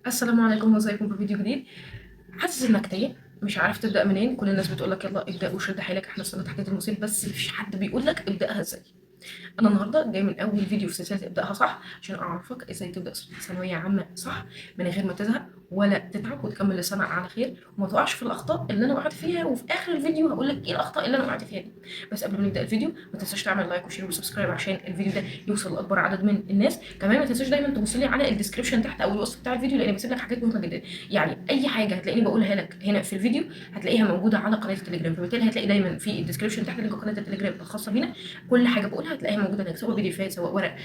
السلام عليكم، ازيكم في فيديو جديد. حاسس انك تايه، مش عارف تبدا منين. كل الناس بتقول لك يلا ابدا وشد حيلك، احنا في سنه حكايه المصير، بس مفيش حد بيقول لك ابداها ازاي. انا النهارده جاي من اول فيديو في سلسله ابداها صح عشان اعرفك ازاي تبدا ثانويه عامه صح، من غير ما تزهق ولا تتعب، وتكمل السنه على خير وما تقعش في الاخطاء اللي انا وقعت فيها. وفي اخر الفيديو هقول لك ايه الاخطاء اللي انا وقعت فيها دي. بس قبل ما نبدا الفيديو ما تنساش تعمل لايك وشير وسبسكرايب عشان الفيديو ده يوصل لاكبر عدد من الناس. كمان ما تنساش دايما تبص لي على الديسكربشن تحت او الوصف بتاع الفيديو، لان بسيب لك حاجات مهمه جدا. يعني اي حاجه هتلاقيني بقولها لك هنا في الفيديو هتلاقيها موجوده على قناه التليجرام، فبالتالي هتلاقي دايما في الديسكربشن تحت لينك قناه التليجرام الخاصه بينا. كل حاجه بقولها هتلاقيها موجوده هناك، سواء بي دي افات سواء ورق،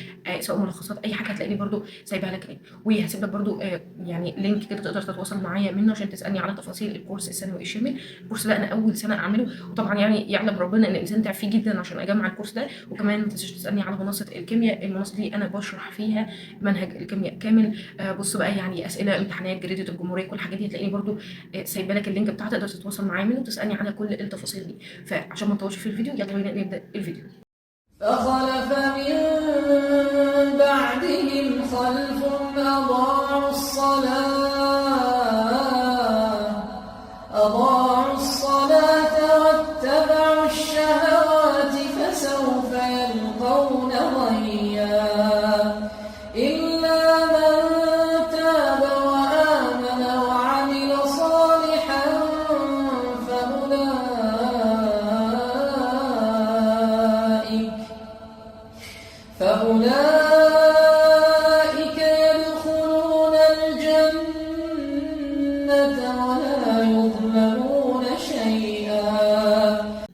سواء ملخصات، اي حاجه هتلاقيني برضو سايبها لك هناك. وهسيب لك برضو يعني لينك كده تقدر تتواصل معايا منه عشان تسالني على تفاصيل الكورس الثانوي الشامل. الكورس ده انا اول سنه اعمله، وطبعا يعني يعلم ربنا ان الانسان تعب فيه جدا عشان اجمع الكورس ده. وكمان ما تنساش تسالني على منصه الكيمياء، المنصه دي انا بشرح فيها منهج الكيمياء كامل. بص بقى، يعني اسئله، امتحانات، جريده الجمهوريه، كل الحاجات دي هتلاقيني برضو سايبه لك اللينك بتاعها، تقدر تتواصل معايا منه وتسالني على كل التفاصيل دي. فعشان ما نطولش في الفيديو، يلا بينا نبدا الفيديو. فخلف من بعدهم خلف أضاعوا الصلاة واتبعوا الشهوات فسوف يلقون غيا إلا من تاب وآمن وعمل صالحا فأولئك يدخلون الجنة ولا يظلمون شيئا.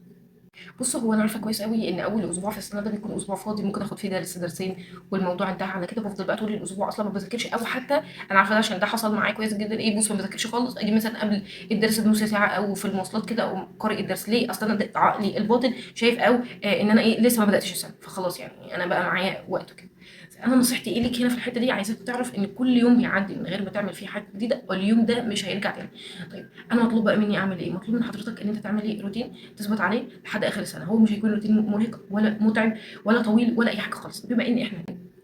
بص، هو انا عارفه كويس قوي ان اول اسبوع في السنه ده بيكون اسبوع فاضي، ممكن اخد فيه درس درسين والموضوع انتهى على كده. بفضل بقى طول الاسبوع اصلا ما بذاكرش، او حتى انا عارفه ده عشان ده حصل معايا كويس جدا. ايه، بص، ما بذاكرش خالص، اجي مثلا قبل الدرس بنص ساعه او في المواصلات كده او قارئ الدرس. ليه؟ اصلا انا عقلي الباطن شايف او ان انا ايه لسه ما بداتش السنه، فخلاص يعني انا بقى معايا وقت كده. انا نصيحتي ايه ليك هنا في الحته دي، عايزاك تعرف ان كل يوم بيعدي من غير ما تعمل فيه حاجه جديده واليوم ده مش هيرجع تاني. طيب، انا مطلوب بقى مني اعمل ايه؟ مطلوب من حضرتك ان انت تعملي روتين تثبت عليه لحد اخر السنه. هو مش هيكون روتين مرهق ولا متعب ولا طويل ولا اي حاجه خالص. بما ان احنا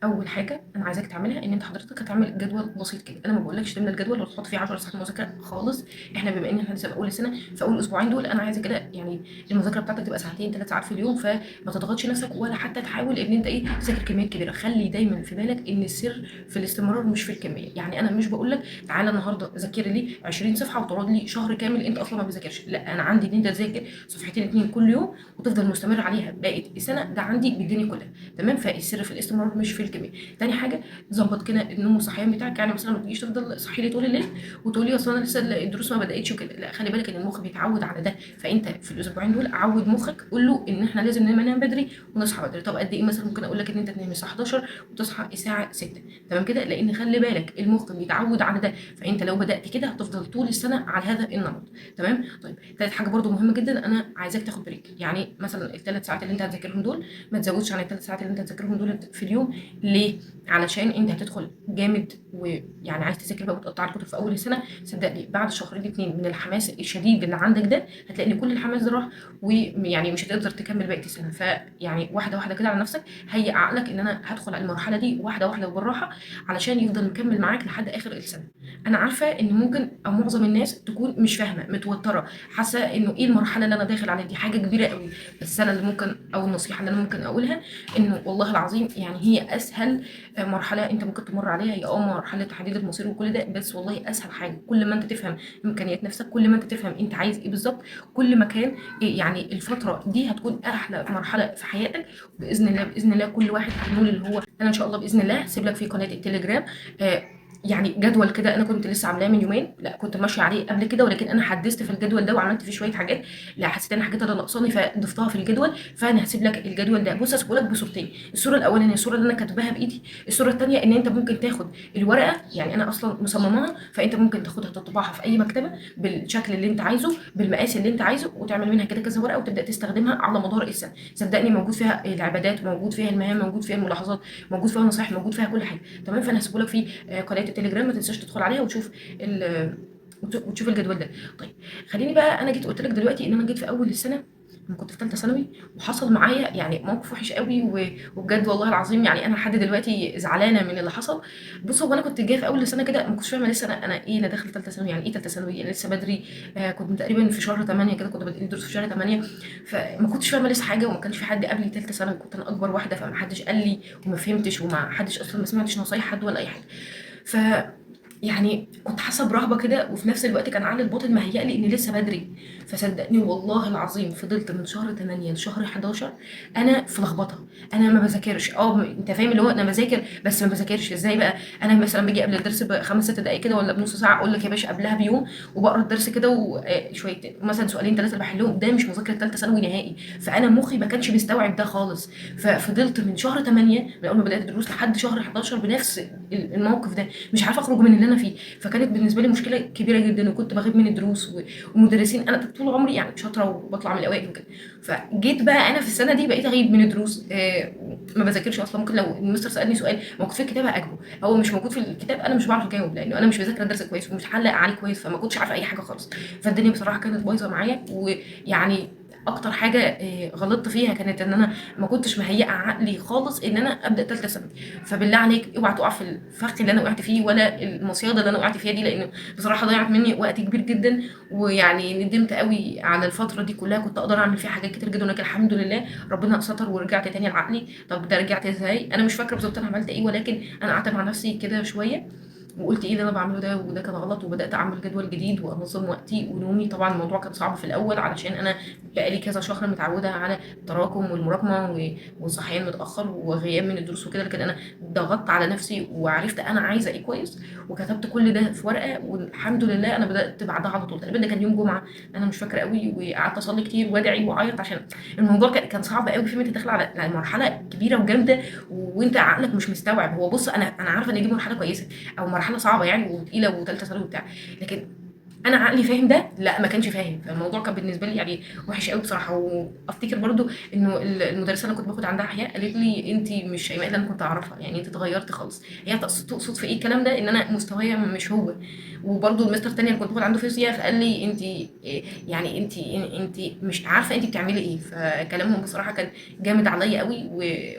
اول حاجه انا عايزاك تعملها ان انت حضرتك هتعمل جدول بسيط كده. انا ما بقولكش تملى الجدول وتحط فيه 10 ساعات مذاكره خالص. احنا بما ان احنا لسه في اول السنه، في اول اسبوعين دول انا عايزه كده يعني المذاكره بتاعتك تبقى ساعتين 3 ساعات في اليوم، فما تضغطش نفسك ولا حتى تحاول ان انت ايه تذاكر كميات كبيره. خلي دايما في بالك ان السر في الاستمرار مش في الكميه. يعني انا مش بقول لك تعالى النهارده ذاكر لي 20 صفحه وتقعد لي شهر كامل انت اصلا ما بتذاكرش. لا، انا عندي ان انت تذاكر صفحتين اتنين كل يوم وتفضل مستمر عليها باقي السنه، ده عندي بالدنيا كلها. تمام، فالسر في الاستمرار مش في الكميه. تاني حاجه، ظبط كده النوم والصحيان بتاعك. يعني مثلا ما تجيش تفضل صاحي لي طول الليل وتقول لي اصل انا لسه الدروس ما بداتش وكده. لا، خلي بالك ان المخ بيتعود على ده. فانت في الاسبوعين دول عود مخك، قول له ان احنا لازم ننام بدري ونصحى بدري. طب قد ايه؟ مثلا ممكن اقول لك ان انت تنام الساعه 11 وتصحى الساعه 6. تمام كده، لان خلي بالك المخ بيتعود على ده. فانت لو بدات كده هتفضل طول السنه على هذا النمط. تمام. طيب، تالت حاجه برضو مهمه جدا، انا عايزاك تاخد بريك. يعني مثلا الثلاث ساعات اللي انت هتذاكرهم دول ما تزودش عن الثلاث ساعات اللي انت هتذاكرهم دول في اليوم. ليه؟ علشان انت هتدخل جامد ويعني عايز تذاكر بقى وتقطع الكتب في اول السنه. صدقني بعد شهرين اتنين من الحماس الشديد اللي عندك ده هتلاقي ان كل الحماس ده راح، ويعني مش هتقدر تكمل باقي السنه. فيعني واحده واحده كده على نفسك، هيئ عقلك ان انا هدخل على المرحله دي واحده واحده وبالراحه علشان يفضل مكمل معاك لحد اخر السنه. انا عارفه ان ممكن او معظم الناس تكون مش فاهمه، متوتره، حاسه انه ايه المرحله اللي انا داخل عليها دي حاجه كبيره قوي. بس انا اللي ممكن او النصيحه اللي انا ممكن اقولها انه والله العظيم يعني هي اسهل مرحله انت ممكن تمر عليها. هي مرحله تحديد المصير وكل ده، بس والله اسهل حاجه. كل ما انت تفهم امكانيات نفسك، كل ما انت تفهم انت عايز ايه بالظبط، كل ما كان يعني الفتره دي هتكون احلى مرحله في حياتك. باذن الله باذن الله كل واحد هينول اللي هو. انا ان شاء الله باذن الله هسيب لك في قناه التليجرام يعني جدول كده انا كنت لسه عاملاه من يومين. لا، كنت ماشيه عليه قبل كده، ولكن انا حدثت في الجدول ده وعملت فيه شويه حاجات. لا، حسيت ان حاجات انا ناقصاني فضفتها في الجدول. فانا هسيب لك الجدول ده. بص، هسيبه لك بصورتين. الصوره الاولانيه الصوره اللي انا كاتباها بايدي. الصوره الثانيه ان انت ممكن تاخد الورقه، يعني انا اصلا مصمماها، فانت ممكن تاخدها تطبعها في اي مكتبه بالشكل اللي انت عايزه بالمقاس اللي انت عايزه، وتعمل منها كده كذا ورقه وتبدا تستخدمها على مدار السنه. صدقني موجود فيها العبادات، موجود فيها المهام، موجود فيها الملاحظات، موجود فيها نصائح، موجود فيها كل حاجه. تمام. فانا هسيبه لك في قناه التليجرام، ما تنساش تدخل عليها وتشوف وتشوف الجدول ده. طيب، خليني بقى، انا جيت قلت لك دلوقتي ان انا جيت في اول السنه لما كنت في ثالثه ثانوي، وحصل معايا يعني موقف وحش قوي وبجد والله العظيم يعني انا لحد دلوقتي زعلانه من اللي حصل. بص هو انا كنت جايه في اول سنه كده ما كنتش فاهمه لسه انا ايه اللي داخل ثالثه ثانوي، يعني ايه ثالثه ثانوي يعني لسه بدري. كنت تقريبا في شهر 8 كده، كنت بادئين دروس في شهر 8. فما كنتش فاهمه لسه حاجه، وما كانش في حد قبلي ثالثه ثانوي، كنت انا اكبر واحده، فما حدش قال لي وما فهمتش، وما حدش اصلا ما سمعتش نصايح حد ولا اي حاجه. ف يعني كنت حاسه برهبه كده، وفي نفس الوقت كان عقلي الباطن مهيأ لي ان لسه بدري. فصدقني والله العظيم فضلت من شهر 8 لشهر 11 انا في لخبطه. انا ما بذاكرش، انت فاهم اللي هو انا بذاكر بس ما بذاكرش ازاي بقى. انا مثلا باجي قبل الدرس بخمس ست دقائق كده ولا بنص ساعه، اقول لك يا باشا قبلها بيوم، وبقرا الدرس كده وشويه مثلا سؤالين ثلاثه اللي بحلهم، ده مش مذاكره ثالثه ثانوي نهائي. فانا مخي ما كانش بيستوعب ده خالص. ففضلت من شهر 8 من اول ما بدات الدروس لحد شهر 11 بنفس الموقف ده، مش عارفه اخرج من اللي انا فيه. فكانت بالنسبه لي مشكله كبيره جدا، وكنت بغيب من الدروس ومدرسين. انا طول عمري يعني شاطره وبطلع من الاوائل وكده، فجيت بقى انا في السنه دي بقيت اغيب من الدروس. ما بذاكرش اصلا. ممكن لو المستر سالني سؤال موجود في الكتاب هاجبه، هو مش موجود في الكتاب انا مش بعرف اجاوب، لانه انا مش بذاكر الدرس كويس ومش حلق عليه كويس، فما كنتش عارفه اي حاجه خالص. فالدنيا بصراحه كانت بايظه معايا. ويعني اكتر حاجه غلطت فيها كانت ان انا ما كنتش مهيئه عقلي خالص ان انا ابدا ثالثه ثانوي. فبالله عليك اوعى تقع في الفخ اللي انا وقعت فيه ولا المصيده اللي انا وقعت فيها دي، لان بصراحه ضيعت مني وقت كبير جدا. ويعني ندمت قوي على الفتره دي كلها، كنت اقدر اعمل فيها حاجات كتير جدا، ولكن الحمد لله ربنا ستر ورجعت تاني لعقلي. طب ده رجعت ازاي انا مش فاكره بالظبط انا عملت ايه، ولكن انا قعدت مع نفسي كده شويه وقلت ايه اللي انا بعمله ده، وده كان غلط. وبدات اعمل جدول جديد وانظم وقتي ونومي. طبعا الموضوع كان صعب في الاول علشان انا بقالي كذا شهر متعوده على التراكم والمراكمه والصحيان متاخر وغياب من الدروس وكده، لكن انا ضغطت على نفسي وعرفت انا عايزه ايه كويس، وكتبت كل ده في ورقه. والحمد لله انا بدات بعدها على طول، تقريبا ده كان يوم جمعه، انا مش فاكره قوي. وقعدت اصلي كتير وادعي واعيط عشان الموضوع كان صعب قوي. في انت داخل على مرحله كبيره وجامده وانت عقلك مش مستوعب. هو بص انا عارفه ان دي مرحله كويسه او مرحله صعبه يعني وتقيله وثالثه ثانوي وبتاع، لكن انا عقلي فاهم ده لا ما كانش فاهم. فالموضوع كان بالنسبه لي يعني وحش قوي بصراحه. وافتكر برضو انه المدرسه اللي كنت باخد عندها احياء قالت لي انت مش شيماء اللي انا كنت اعرفها، يعني انت اتغيرتي خالص. هي تقصد في ايه الكلام ده، ان انا مستوايا مش هو. وبرضو المستر التاني اللي كنت باخد عنده فيزياء فقال لي انت يعني انت مش عارفه انت بتعملي ايه. فكلامهم بصراحه كان جامد عليا قوي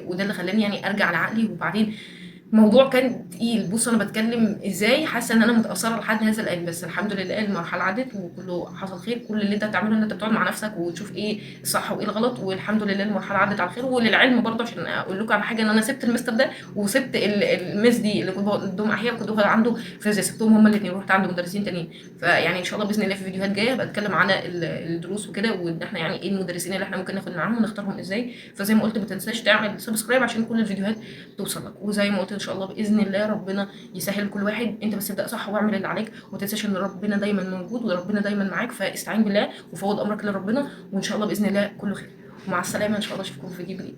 وده اللي خلاني يعني ارجع لعقلي. وبعدين الموضوع كان تقيل. بص انا بتكلم ازاي حاسه ان انا متاثره لحد هذا الان، بس الحمد لله المرحله عدت وكله حصل خير. كل اللي انت بتعمله ان انت بتقعد مع نفسك وتشوف ايه الصح وايه الغلط، والحمد لله المرحله عدت على خير. وللعلم برضه عشان اقول لكم على حاجه، ان انا سبت المستر ده وسبت الميس دي اللي كنت باخدهم احياء، كنت باخد عنده فيزياء، سبتهم هما الاثنين ورحت عند مدرسين تانيين. فيعني ان شاء الله باذن الله في فيديوهات جايه بتكلم على الدروس وكده، وان احنا يعني ايه المدرسين اللي احنا ممكن ناخد معاهم ونختارهم ازاي. فزي ما قلت ما تنساش تعمل سبسكرايب عشان كل الفيديوهات توصل لك. وزي ما قلت ان شاء الله باذن الله ربنا يسهل لكل واحد، انت بس ابدا صح واعمل اللي عليك، وما تنساش ان ربنا دايما موجود وربنا دايما معاك. فاستعين بالله وفوض امرك لربنا، وان شاء الله باذن الله كله خير. ومع السلامه، ان شاء الله اشوفكم في فيديو جديد.